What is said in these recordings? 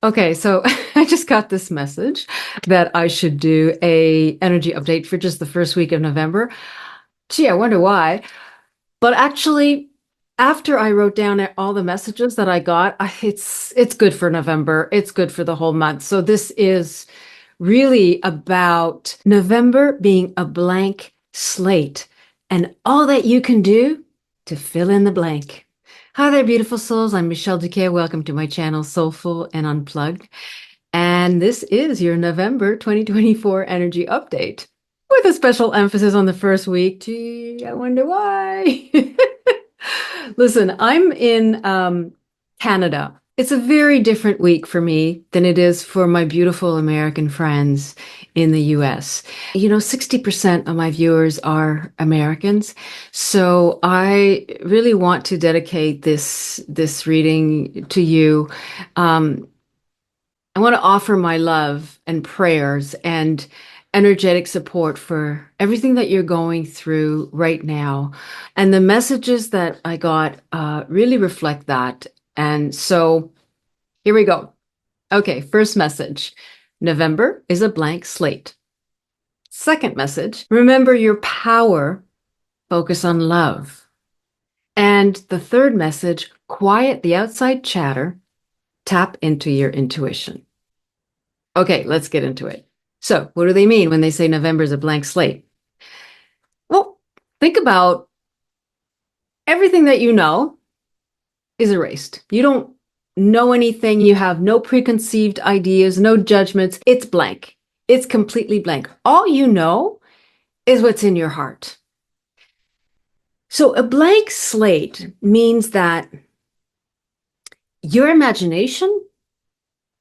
Okay, so I just got this message that I should do a energy update for just the first week of November. Gee, I wonder why. But actually, after I wrote down all the messages that I got, it's good for November. It's good for the whole month. So this is really about November being a blank slate and all that you can do to fill in the blank. Hi there, beautiful souls. I'm Michèle Duquet. Welcome to my channel, Soulful and Unplugged. And this is your November 2024 energy update with a special emphasis on the first week. Gee, I wonder why. Listen, I'm in Canada. It's a very different week for me than it is for my beautiful American friends in the US. 60% of my viewers are Americans. So I really want to dedicate this reading to you. I want to offer my love and prayers and energetic support for everything that you're going through right now. And the messages that I got really reflect that. And so here we go. Okay, first message. November is a blank slate. Second message, remember your power, focus on love. And the third message, quiet the outside chatter, tap into your intuition. Okay, let's get into it. So, what do they mean when they say November is a blank slate? Well, think about everything that you know is erased. You don't know anything. You have no preconceived ideas, no judgments. It's blank. It's completely blank. All you know is what's in your heart. So, a blank slate means that your imagination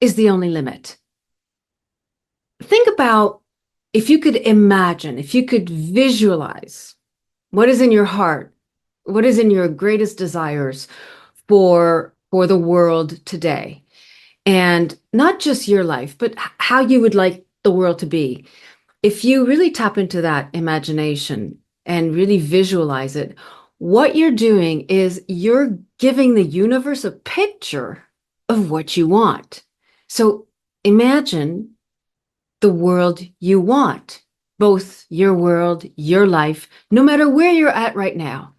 is the only limit. Think about if you could imagine, if you could visualize what is in your heart, what is in your greatest desires for the world today. And not just your life, but how you would like the world to be. If you really tap into that imagination and really visualize it, what you're doing is you're giving the universe a picture of what you want. So imagine the world you want, both your world, your life, no matter where you're at right now.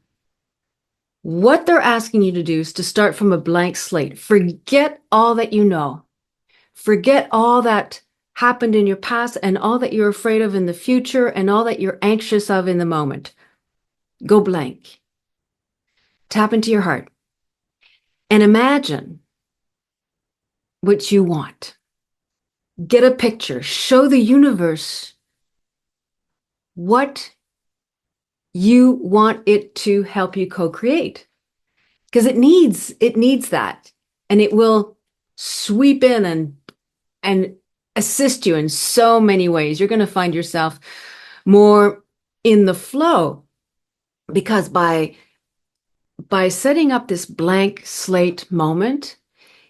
What they're asking you to do is to start from a blank slate. Forget all that you know. Forget all that happened in your past and all that you're afraid of in the future and all that you're anxious of in the moment. Go blank. Tap into your heart and imagine what you want. Get a picture. Show the universe what you want it to help you co-create. Because it needs that. And it will sweep in and assist you in so many ways. You're going to find yourself more in the flow. Because by setting up this blank slate moment,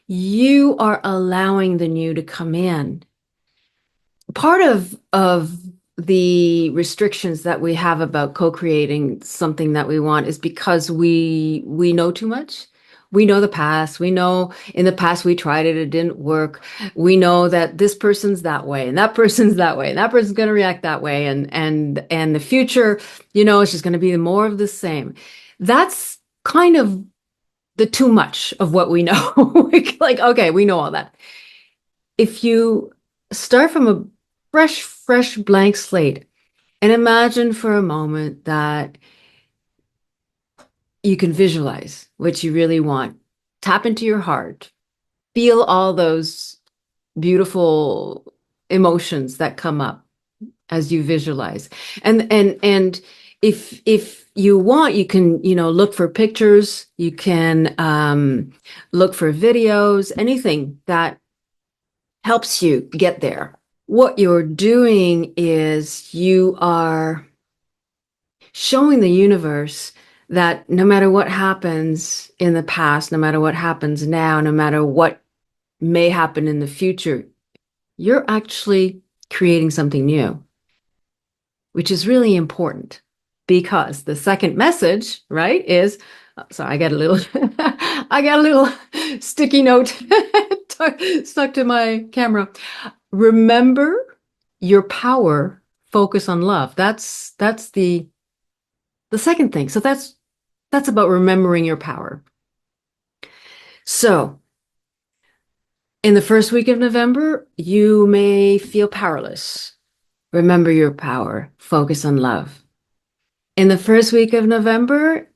you are allowing the new to come in. Part of the restrictions that we have about co-creating something that we want is because we know too much. We know the past. We know in the past we tried it, it didn't work. We know that this person's that way and that person's that way and that person's going to react that way and the future, it's just going to be more of the same. That's kind of the too much of what we know. Like, okay, we know all that. If you start from a fresh blank slate and imagine for a moment that you can visualize what you really want, tap into your heart, feel all those beautiful emotions that come up as you visualize. And if you want, you can, look for pictures, you can look for videos, anything that helps you get there. What you're doing is you are showing the universe that no matter what happens in the past, no matter what happens now, no matter what may happen in the future, you're actually creating something new, which is really important because the second message, right, is, sorry, I got a little sticky note stuck to my camera. Remember your power, focus on love. That's the second thing. So that's about remembering your power. So in the first week of November, you may feel powerless. Remember your power, focus on love. In the first week of November,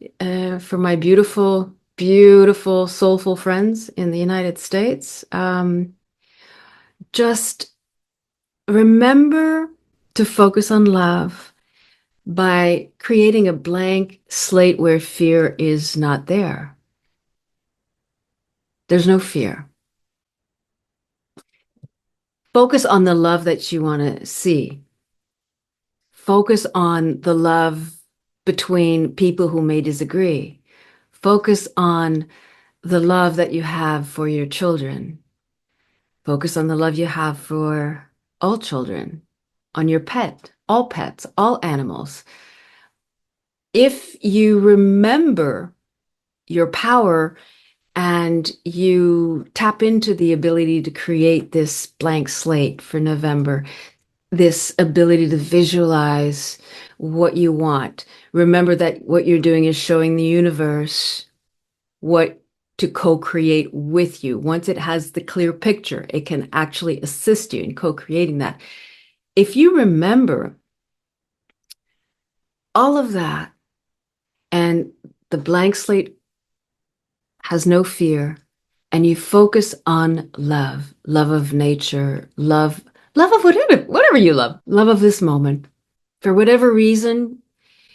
for my beautiful, beautiful, soulful friends in the United States, just remember to focus on love by creating a blank slate where fear is not there. There's no fear. Focus on the love that you want to see. Focus on the love between people who may disagree. Focus on the love that you have for your children. Focus on the love you have for all children, on your pets, all animals. If you remember your power and you tap into the ability to create this blank slate for November, this ability to visualize what you want. Remember that what you're doing is showing the universe what to co-create with you. Once it has the clear picture, it can actually assist you in co-creating that. If you remember all of that and the blank slate has no fear, and you focus on love, love of nature, love of whatever you love of this moment. For whatever reason,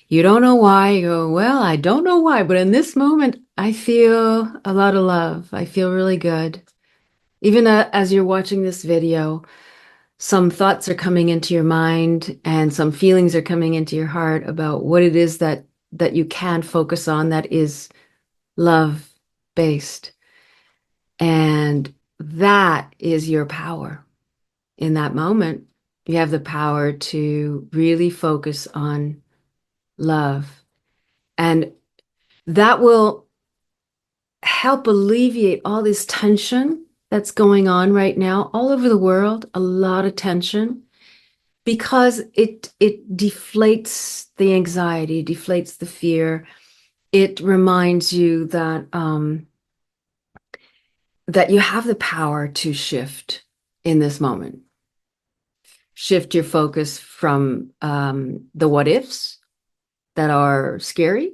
you don't know why, you go, well, I don't know why, but in this moment, I feel a lot of love. I feel really good. Even as you're watching this video, some thoughts are coming into your mind and some feelings are coming into your heart about what it is that you can focus on that is love-based. And that is your power. In that moment, you have the power to really focus on love. And that will help alleviate all this tension that's going on right now all over the world, a lot of tension, because it deflates the anxiety, deflates the fear. It reminds you that that you have the power to shift in this moment. Shift your focus from the what ifs that are scary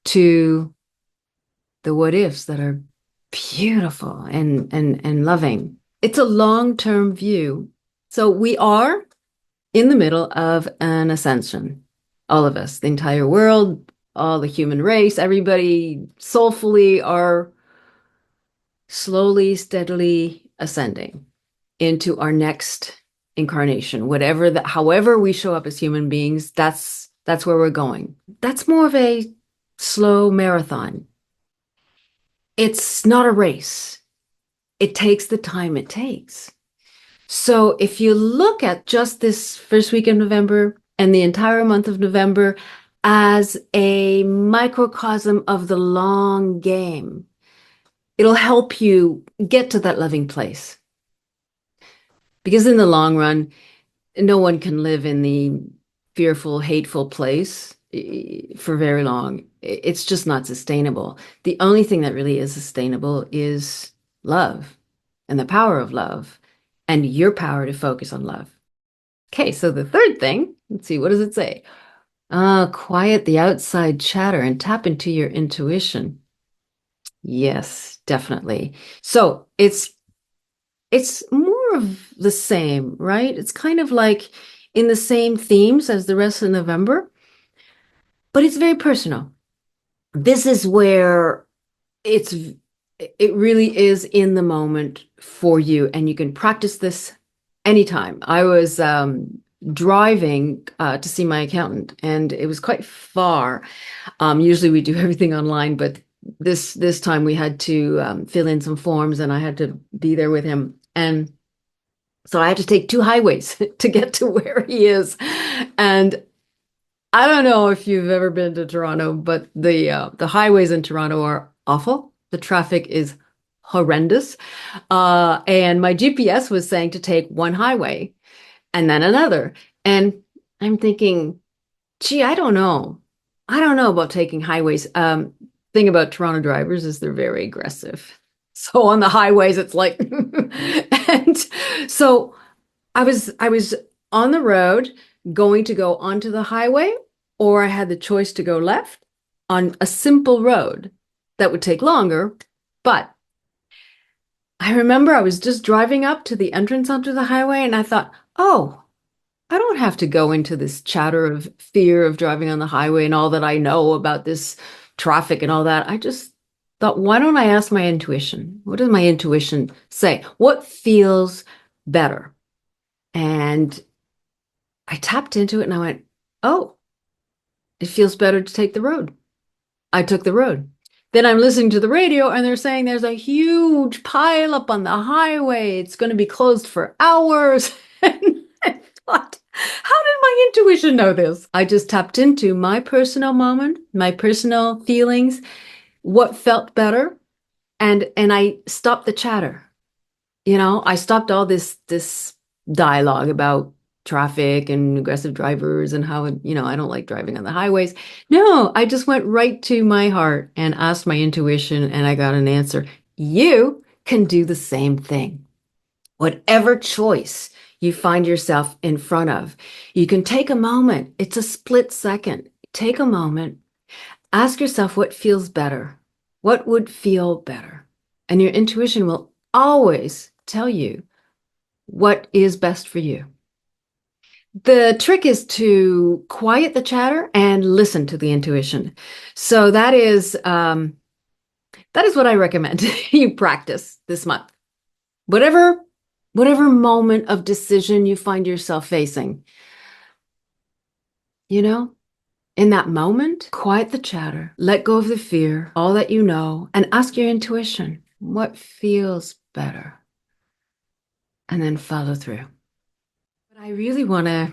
to the what ifs that are beautiful and loving. It's a long-term view. So we are in the middle of an ascension. All of us, the entire world, all the human race, everybody soulfully are slowly, steadily ascending into our next incarnation. However we show up as human beings, that's where we're going. That's more of a slow marathon. It's not a race. It takes the time it takes. So if you look at just this first week of November and the entire month of November as a microcosm of the long game, it'll help you get to that loving place. Because in the long run, no one can live in the fearful, hateful place for very long. It's just not sustainable. The only thing that really is sustainable is love and the power of love and your power to focus on love. Okay, so the third thing, let's see, what does it say? Quiet the outside chatter and tap into your intuition. Yes, definitely. So it's more of the same, right? It's kind of like in the same themes as the rest of November, but it's very personal. This is where it really is in the moment for you, and you can practice this anytime. I was driving to see my accountant, and it was quite far. Usually we do everything online, but this time we had to fill in some forms, and I had to be there with him. And so I had to take two highways to get to where he is. And I don't know if you've ever been to Toronto, but the highways in Toronto are awful. The traffic is horrendous. And my GPS was saying to take one highway and then another. And I'm thinking, gee, I don't know. I don't know about taking highways. Thing about Toronto drivers is they're very aggressive. So on the highways, it's like, and so I was on the road going to go onto the highway, or I had the choice to go left on a simple road that would take longer. But I remember I was just driving up to the entrance onto the highway and I thought, oh, I don't have to go into this chatter of fear of driving on the highway and all that I know about this traffic and all that. I just thought, why don't I ask my intuition? What does my intuition say? What feels better? And I tapped into it and I went, oh, it feels better to take the road. I took the road. Then I'm listening to the radio and they're saying there's a huge pile up on the highway. It's going to be closed for hours. And I thought, how did my intuition know this? I just tapped into my personal moment, my personal feelings, what felt better, and I stopped the chatter. I stopped all this dialogue about traffic and aggressive drivers and how, I don't like driving on the highways. No, I just went right to my heart and asked my intuition and I got an answer. You can do the same thing. Whatever choice you find yourself in front of, you can take a moment. It's a split second. Take a moment. Ask yourself what feels better. What would feel better? And your intuition will always tell you what is best for you. The trick is to quiet the chatter and listen to the intuition. So that is what I recommend you practice this month. Whatever moment of decision you find yourself facing, in that moment, quiet the chatter, let go of the fear, all that you know, and ask your intuition, what feels better? And then follow through. But I really want to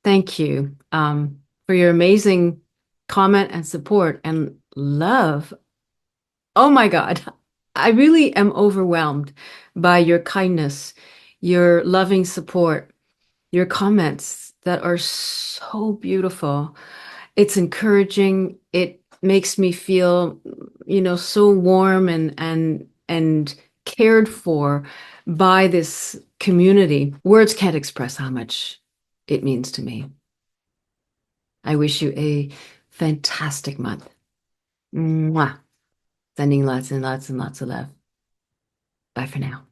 thank you for your amazing comment and support and love. Oh my God, I really am overwhelmed by your kindness, your loving support, your comments that are so beautiful. It's encouraging. It makes me feel, so warm and cared for by this community. Words can't express how much it means to me. I wish you a fantastic month. Mwah. Sending lots and lots and lots of love. Bye for now.